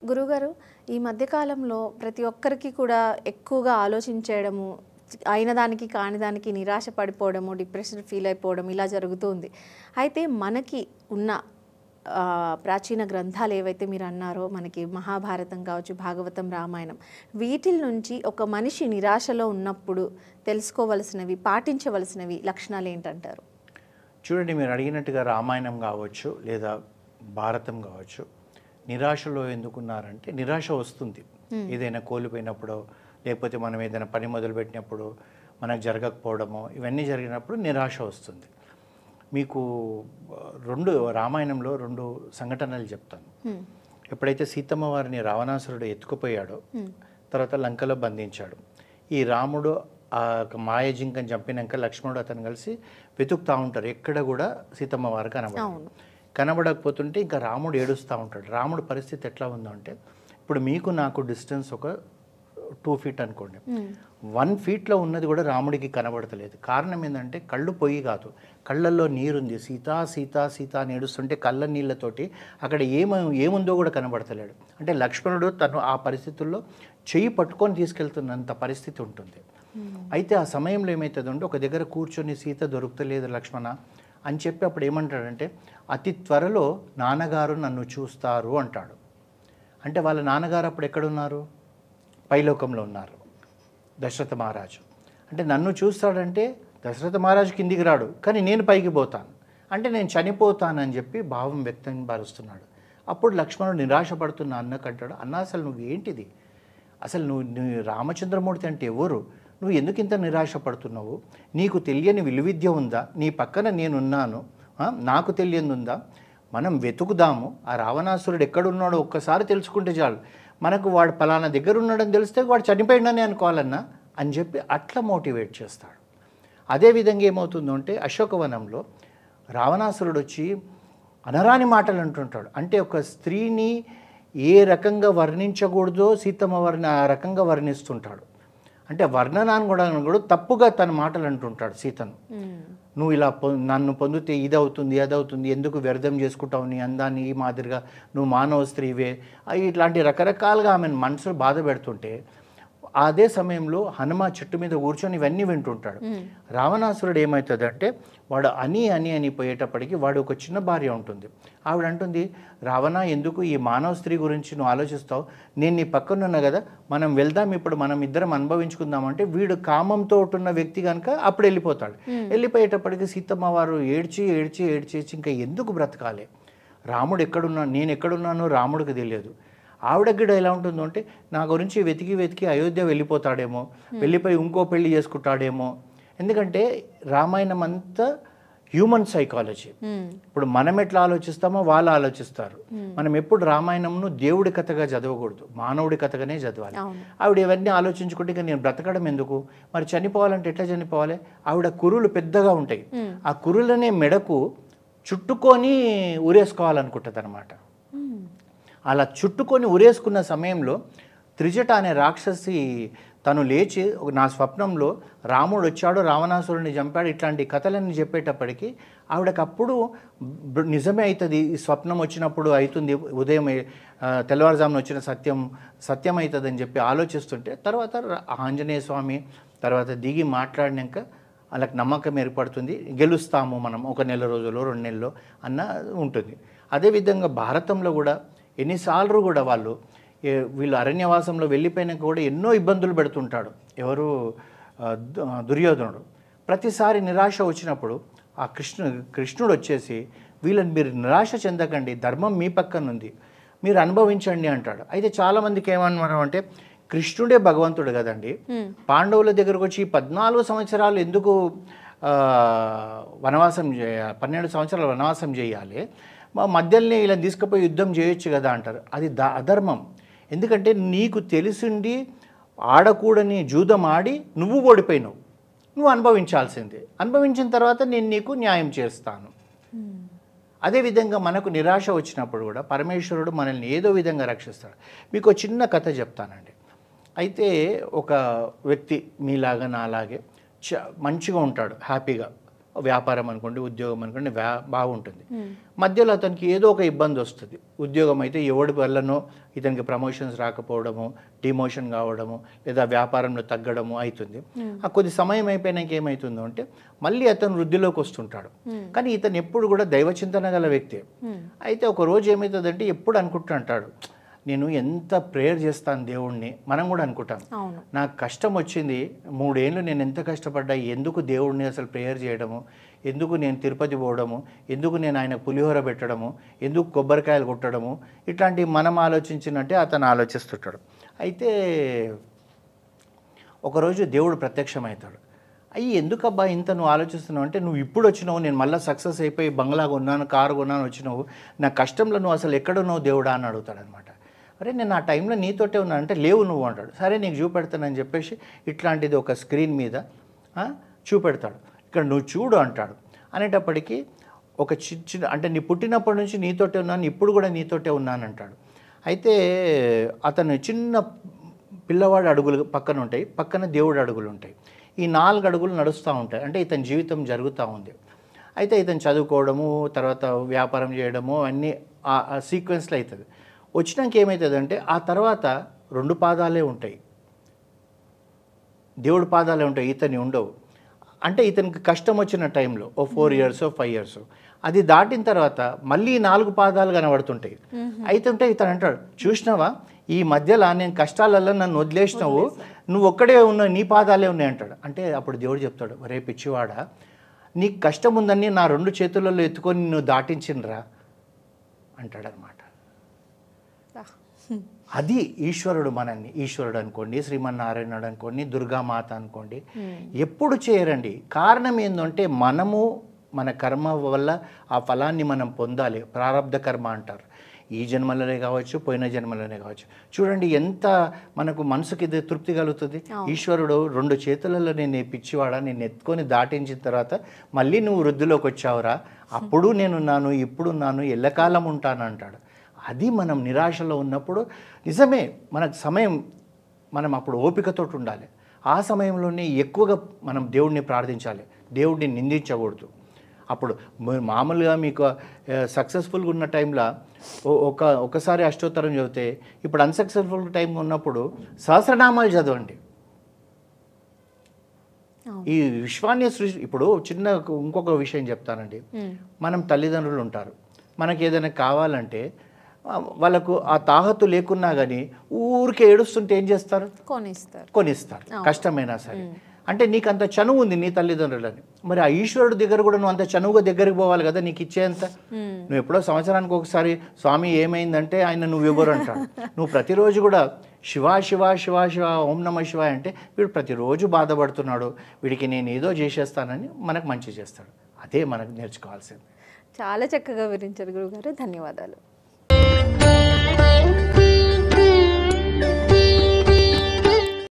గురుగారు, ఈ మధ్య కాలంలో ప్రతి ఒక్కరికి కూడా ఎక్కువగా ఆలోచించడము, అయిన దానికి కాని దానికి నిరాశ పడిపోవడము, డిప్రెషన్ ఫీల్ అయిపోవడం ఇలా జరుగుతుంది. అయితే మనకి ఉన్న ప్రాచీన గ్రంథాలు ఏవైతే మీరు అన్నారో, మనకి మహాభారతం కావచ్చు, భాగవతం, రామాయణం, వీటిల నుంచి ఒక మనిషి నిరాశలో ఉన్నప్పుడు తెలుసుకోవలసినవి, పాటించవలసినవి లక్షణాలు ఏంటంటారు? చూడండి, మీరు అడిగినట్టుగా రామాయణం కావచ్చు లేదా భారతం కావచ్చు, నిరాశలో ఎందుకున్నారంటే నిరాశ వస్తుంది. ఏదైనా కోల్పోయినప్పుడు, లేకపోతే మనం ఏదైనా పని మొదలుపెట్టినప్పుడు మనకు జరగకపోవడము, ఇవన్నీ జరిగినప్పుడు నిరాశ వస్తుంది. మీకు రామాయణంలో రెండు సంఘటనలు చెప్తాను. ఎప్పుడైతే సీతమ్మ వారిని రావణాసురుడు ఎత్తుకుపోయాడో, తర్వాత లంకలో బంధించాడు. ఈ రాముడు ఆ మాయజింకని చంపినాక లక్ష్మణుడు అతను కలిసి వెతుకుతూ ఉంటారు. ఎక్కడ కూడా సీతమ్మ వారు కనబడకపోతుంటే ఇంకా రాముడు ఏడుస్తూ ఉంటాడు. రాముడు పరిస్థితి ఎట్లా ఉందంటే, ఇప్పుడు మీకు నాకు డిస్టెన్స్ ఒక 2 feet అనుకోండి, 1 feetలో ఉన్నది కూడా రాముడికి కనబడతలేదు. కారణం ఏంటంటే కళ్ళు పొయ్యి కాదు, కళ్ళల్లో నీరుంది. సీతా సీతా సీతా అని ఏడుస్తుంటే కళ్ళ నీళ్ళతోటి అక్కడ ఏముందో కూడా కనబడతలేడు. అంటే లక్ష్మణుడు తను ఆ పరిస్థితుల్లో చెయ్యి పట్టుకొని తీసుకెళ్తున్నంత పరిస్థితి ఉంటుంది. అయితే ఆ సమయంలో ఏమవుతుందంటే, ఒక దగ్గర కూర్చొని సీత దొరుకుతలేదు లక్ష్మణ అని చెప్పి అప్పుడు ఏమంటాడంటే, అతి త్వరలో నాన్నగారు నన్ను చూస్తారు అంటాడు. అంటే వాళ్ళ నాన్నగారు అప్పుడు ఎక్కడున్నారు? పైలోకంలో ఉన్నారు, దశరథ మహారాజు. అంటే నన్ను చూస్తాడంటే దశరథ మహారాజు కిందికి రాడు, కానీ నేను పైకి పోతాను, అంటే నేను చనిపోతానని చెప్పి భావం వ్యక్తం పరుస్తున్నాడు. అప్పుడు లక్ష్మణుడు నిరాశపడుతున్న అన్నకంటాడు, అన్న అసలు నువ్వు ఏంటిది? అసలు నువ్వు రామచంద్రమూర్తి అంటే ఎవరు? నువ్వు ఎందుకు ఇంత నిరాశపడుతున్నావు? నీకు తెలియని విలువిద్య ఉందా? నీ పక్కన నేనున్నాను, నాకు తెలియని ఉందా? మనం వెతుకుదాము, ఆ రావణాసురుడు ఎక్కడున్నాడో ఒక్కసారి తెలుసుకుంటే చాలు, మనకు వాడు పలానా దగ్గర ఉన్నాడని తెలిస్తే వాడు చనిపోయిండని అనుకోవాలన్నా అని చెప్పి అట్లా మోటివేట్ చేస్తాడు. అదేవిధంగా ఏమవుతుందో అంటే, అశోకవనంలో రావణాసురుడు వచ్చి అనరాని మాటలు అంటుంటాడు. అంటే ఒక స్త్రీని ఏ రకంగా వర్ణించకూడదో సీతమ్మ వారిని ఆ రకంగా వర్ణిస్తుంటాడు. అంటే వర్ణనాన్ని కూడా తప్పుగా తన మాటలు అంటుంటాడు సీతను. నువ్వు ఇలా నన్ను పొందితే ఇదవుతుంది అదవుతుంది, ఎందుకు వ్యర్థం చేసుకుంటావు నీ అందాన్ని, ఈ మాదిరిగా నువ్వు మానవ స్త్రీవే, ఇట్లాంటి రకరకాలుగా ఆమెను మనసులో బాధ పెడుతుంటే, అదే సమయంలో హనుమ చెట్టు మీద కూర్చొని ఇవన్నీ వింటుంటాడు. రావణాసురుడు ఏమవుతుందంటే, వాడు అని పోయేటప్పటికి వాడు ఒక చిన్న భార్య ఉంటుంది. ఆవిడ అంటుంది, రావణ ఎందుకు ఈ మానవ స్త్రీ గురించి నువ్వు ఆలోచిస్తావు? నేను నీ పక్కనున్నా కదా, మనం వెళ్దాం, ఇప్పుడు మనం ఇద్దరం అనుభవించుకుందామంటే వీడు కామంతో ఉన్న వ్యక్తి కనుక అప్పుడు వెళ్ళిపోతాడు. వెళ్ళిపోయేటప్పటికి సీతమ్మ వారు ఏడ్చి ఇంకా ఎందుకు బ్రతకాలి, రాముడు ఎక్కడున్నా నేను ఎక్కడున్నానో రాముడికి తెలియదు. ఆవిడకి కూడా ఎలా ఉంటుందో అంటే, నా గురించి వెతికి అయోధ్య వెళ్ళిపోతాడేమో, వెళ్ళిపోయి ఇంకో పెళ్లి చేసుకుంటాడేమో. ఎందుకంటే రామాయణం అంతా హ్యూమన్ సైకాలజీ. ఇప్పుడు మనం ఎట్లా ఆలోచిస్తామో వాళ్ళు ఆలోచిస్తారు. మనం ఎప్పుడు రామాయణంను దేవుడి కథగా చదవకూడదు, మానవుడి కథగానే చదవాలి. ఆవిడ ఇవన్నీ ఆలోచించుకుంటే ఇక నేను బ్రతకడం ఎందుకు, మరి చనిపోవాలంటే ఎట్లా చనిపోవాలి? ఆవిడ కురులు పెద్దగా ఉంటాయి, ఆ కురులనే మెడకు చుట్టుకొని ఊరేసుకోవాలనుకుంటుంది అనమాట. అలా చుట్టుకొని ఉరేసుకున్న సమయంలో త్రిజట అనే రాక్షసి తను లేచి, నా స్వప్నంలో రాముడు వచ్చాడు, రావణాసురుడిని చంపాడు, ఇట్లాంటి కథలన్నీ చెప్పేటప్పటికీ ఆవిడకప్పుడు నిజమే అవుతుంది, ఈ స్వప్నం వచ్చినప్పుడు అవుతుంది, ఉదయం తెల్లవారుజామున వచ్చిన సత్యం అవుతుంది అని చెప్పి ఆలోచిస్తుంటే, తర్వాత ఆంజనేయ స్వామి తర్వాత దిగి మాట్లాడినాక వాళ్ళకి నమ్మకం ఏర్పడుతుంది, గెలుస్తాము మనం 1 నెల రోజుల్లో 2 నెలల్లో అన్న ఉంటుంది. అదేవిధంగా భారతంలో కూడా ఎన్నిసార్లు కూడా వీళ్ళు అరణ్యవాసంలో వెళ్ళిపోయినాక కూడా ఎన్నో ఇబ్బందులు పెడుతుంటాడు ఎవరు, దుర్యోధనుడు. ప్రతిసారి నిరాశ వచ్చినప్పుడు ఆ కృష్ణుడు వచ్చేసి, వీళ్ళని మీరు నిరాశ చెందకండి, ధర్మం మీ పక్కన ఉంది, మీరు అనుభవించండి అంటాడు. అయితే చాలామందికి ఏమన్నాం అంటే, కృష్ణుడే భగవంతుడు కదండి, పాండవుల దగ్గరకు వచ్చి 14 సంవత్సరాలు ఎందుకు వనవాసం 12 సంవత్సరాలు వనవాసం చేయాలి, మధ్యలోనే ఇలా తీసుకుపోయి యుద్ధం చేయొచ్చు కదా అంటారు. అది అధర్మం. ఎందుకంటే నీకు తెలిసిండి ఆడకూడని జూదం ఆడి నువ్వు ఓడిపోయినావు, నువ్వు అనుభవించాల్సిందే, అనుభవించిన తర్వాత నేను నీకు న్యాయం చేస్తాను. అదేవిధంగా మనకు నిరాశ వచ్చినప్పుడు కూడా పరమేశ్వరుడు మనల్ని ఏదో విధంగా రక్షిస్తాడు. మీకు చిన్న కథ చెప్తానండి. అయితే ఒక వ్యక్తి మీలాగా నాలాగే మంచిగా ఉంటాడు, హ్యాపీగా, వ్యాపారం అనుకోండి, ఉద్యోగం అనుకోండి, బాగుంటుంది. మధ్యలో అతనికి ఏదో ఒక ఇబ్బంది వస్తుంది. ఉద్యోగం అయితే ఎవడి వల్లనో ఇతనికి ప్రమోషన్స్ రాకపోవడము, డిమోషన్ కావడము, లేదా వ్యాపారంలో తగ్గడము అవుతుంది. ఆ కొద్ది సమయం అయిపోయినాక ఏమవుతుందో అంటే మళ్ళీ అతను వృద్ధిలోకి వస్తుంటాడు. కానీ ఇతను ఎప్పుడు కూడా దైవచింతన గల వ్యక్తి. అయితే ఒక రోజు ఏమవుతుందంటే ఎప్పుడు అనుకుంటుంటాడు, నేను ఎంత ప్రేయర్ చేస్తాను దేవుణ్ణి, మనం కూడా అనుకుంటాం. నాకు కష్టం వచ్చింది 3 ఏళ్ళు, నేను ఎంత కష్టపడ్డా, ఎందుకు దేవుడిని అసలు ప్రేయర్ చేయడము, ఎందుకు నేను తిరుపతి పోవడము, ఎందుకు నేను ఆయన పులిహోర పెట్టడము, ఎందుకు కొబ్బరికాయలు కొట్టడము, ఇట్లాంటివి మనం ఆలోచించినట్టే అతను ఆలోచిస్తుంటాడు. అయితే ఒకరోజు దేవుడు ప్రత్యక్షమవుతాడు. ఎందుకబ్బా ఇంత నువ్వు ఆలోచిస్తున్నావు అంటే, నువ్వు ఇప్పుడు వచ్చినావు, నేను మళ్ళీ సక్సెస్ అయిపోయి బంగ్లా కొన్నాను, కారు కొన్నాను వచ్చినావు, నా కష్టంలో నువ్వు అసలు ఎక్కడున్నావు దేవుడా అని అడుగుతాడనమాట. అరే నేను ఆ టైంలో నీతోటే ఉన్నా అంటే, లేవు నువ్వు అంటాడు. సరే నీకు చూపెడతానని చెప్పేసి ఇట్లాంటిది ఒక స్క్రీన్ మీద చూపెడతాడు. ఇక్కడ నువ్వు చూడు అంటాడు. అనేటప్పటికీ ఒక చిన్న అంటే నీ పుట్టినప్పటి నుంచి నీతోటే ఉన్నాను, ఇప్పుడు కూడా నీతోటే ఉన్నాను అంటాడు. అయితే అతను చిన్న పిల్లవాడు అడుగులు పక్కన ఉంటాయి, పక్కన దేవుడు అడుగులు ఉంటాయి. ఈ 4 అడుగులు నడుస్తూ ఉంటాయి. అంటే ఇతని జీవితం జరుగుతూ ఉంది. అయితే ఇతను చదువుకోవడము, తర్వాత వ్యాపారం చేయడము అన్నీ ఆ సీక్వెన్స్లో అవుతుంది. వచ్చినాక ఏమవుతుందంటే ఆ తర్వాత 2 పాదాలే ఉంటాయి, దేవుడి పాదాలే ఉంటాయి, ఇతని ఉండవు. అంటే ఇతనికి కష్టం వచ్చిన టైంలో 4 years 5 years అది దాటిన తర్వాత మళ్ళీ 4 పాదాలు కనబడుతుంటాయి. అయితే ఇతను అంటాడు, చూసినావా ఈ మధ్యలో నేను కష్టాలలో నన్ను వదిలేసినావు, నువ్వు ఒక్కడే ఉన్నావు, నీ పాదాలే ఉన్నాయి అంటాడు. అంటే అప్పుడు దేవుడు చెప్తాడు, రే పిచ్చివాడా, నీకు కష్టం ఉందని నా 2 చేతులలో ఎత్తుకొని నువ్వు దాటించినరా అంటాడనమాట. అది ఈశ్వరుడు మనల్ని, ఈశ్వరుడు అనుకోండి, శ్రీమన్నారాయణుడు అనుకోండి, దుర్గామాత అనుకోండి, ఎప్పుడు చేయరండి. కారణం ఏంటంటే మనము మన కర్మ వల్ల ఆ ఫలాన్ని మనం పొందాలి. ప్రారబ్ధ కర్మ అంటారు. ఈ జన్మలోనే కావచ్చు, పోయిన జన్మలోనే కావచ్చు. చూడండి ఎంత మనకు మనసుకి ఇది తృప్తి కలుగుతుంది. ఈశ్వరుడు 2 చేతులలో నేను పిచ్చివాడా, నేను ఎత్తుకొని దాటించిన తర్వాత మళ్ళీ నువ్వు వృద్ధిలోకి వచ్చావురా, అప్పుడు నేనున్నాను, ఇప్పుడున్నాను, ఎల్లకాలం ఉంటాను అంటాడు. అది మనం నిరాశలో ఉన్నప్పుడు నిజమే మనకు సమయం, మనం అప్పుడు ఓపికతో ఉండాలి. ఆ సమయంలోనే ఎక్కువగా మనం దేవుడిని ప్రార్థించాలి, దేవుడిని నిందించకూడదు. అప్పుడు మామూలుగా మీకు సక్సెస్ఫుల్గా ఉన్న టైంలో ఒకసారి అష్టోత్తరం చదివితే, ఇప్పుడు అన్సక్సెస్ఫుల్ టైం ఉన్నప్పుడు సహస్రనామాలు చదవండి. ఈ విశ్వాన్ని సృష్టి ఇప్పుడు ఇంకొక విషయం చెప్తానండి. మనం తల్లిదండ్రులు ఉంటారు, మనకి ఏదైనా కావాలంటే వాళ్ళకు ఆ తాహతు లేకున్నా కానీ ఊరికే ఏడుస్తుంటే ఏం చేస్తారు, కొనిస్తారు కష్టమైనా సరే. అంటే నీకు అంత చనువు ఉంది నీ తల్లిదండ్రులని, మరి ఆ ఈశ్వరుడు దగ్గర కూడా నువ్వు అంత చనువుగా దగ్గరికి పోవాలి కదా, నీకు ఇచ్చేంత. నువ్వు ఎప్పుడో సంవత్సరానికి ఒకసారి స్వామి ఏమైందంటే ఆయన నువ్వు ఎవరు అంటాడు. నువ్వు ప్రతిరోజు కూడా శివ శివ శివ శివ ఓం నమ శివ అంటే వీడు ప్రతిరోజు బాధపడుతున్నాడు, వీడికి నేను ఏదో చేసేస్తానని మనకు మంచి చేస్తాడు. అదే మనకు నేర్చుకోవాల్సింది. చాలా చక్కగా వివరించారు గురుగారు, ధన్యవాదాలు.